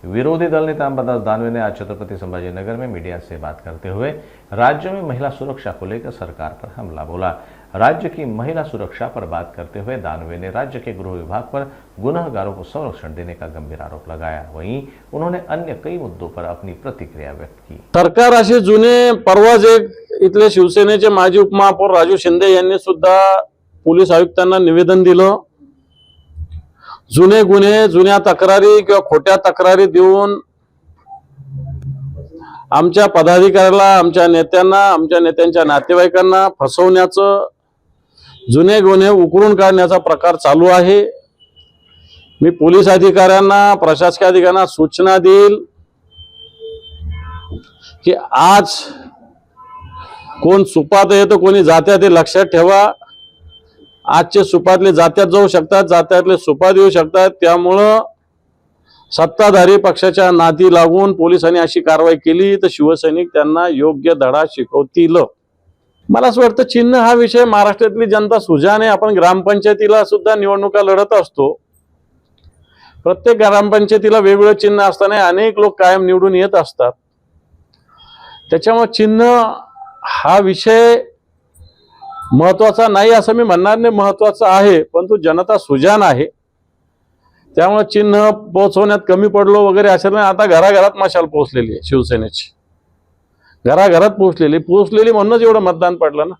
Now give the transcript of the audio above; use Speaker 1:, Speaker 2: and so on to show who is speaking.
Speaker 1: विरोधी दल नेता अंबादास दानवे ने आज छत्रपति संभाजीनगर में मीडिया से बात करते हुए राज्य में महिला सुरक्षा को लेकर सरकार पर हमला बोला। राज्य की महिला सुरक्षा पर बात करते हुए दानवे ने राज्य के गृह विभाग पर गुनहगारों को संरक्षण देने का गंभीर आरोप लगाया। वहीं उन्होंने अन्य कई मुद्दों पर अपनी प्रतिक्रिया व्यक्त की।
Speaker 2: सरकार असे जुने परवाच एक इथले शिवसेनेचे माजी उपमहापौर राजू शिंदे यांनी सुद्धा पोलीस आयुक्तांना निवेदन दिलं। जुने गुन्हे, जुन्या तक्रारी किंवा खोट्या तक्रारी देऊन आमच्या पदाधिकाऱ्याला, आमच्या नेत्यांना, आमच्या नेत्यांच्या नातेवाईकांना फसवण्याचं, जुने गुन्हे उकरून काढण्याचा प्रकार चालू आहे। मी पोलीस अधिकाऱ्यांना, प्रशासकीय अधिकाऱ्यांना सूचना देईल की आज कोण सुपात येतो, कोणी जात्यात हे लक्षात ठेवा। आजचे सुपातले जात्यात जाऊ शकतात, जात्यातले सुपात येऊ शकतात। त्यामुळे सत्ताधारी पक्षाच्या नादी लागून पोलिसांनी अशी कारवाई केली तर शिवसैनिक त्यांना योग्य धडा शिकवतील। मला असं वाटतं चिन्ह हा विषय महाराष्ट्रातली जनता सुजाण आहे। आपण ग्रामपंचायतीला सुद्धा निवडणुका लढत असतो। प्रत्येक ग्रामपंचायतीला वेगवेगळे चिन्ह असताना अनेक लोक कायम निवडून येत असतात। त्याच्यामुळे चिन्ह हा विषय महत्त्वाचा नाही असं मी म्हणणार नाही, महत्त्वाचा आहे, परंतु जनता सुजाण आहे। त्यामुळे चिन्ह पोहोचवण्यात कमी पडलो वगैरे असं नाही। आता घराघरात मशाल पोहोचलेली आहे शिवसेनेची, घराघरात पोहोचलेली म्हणूनच एवढं मतदान पडलं ना।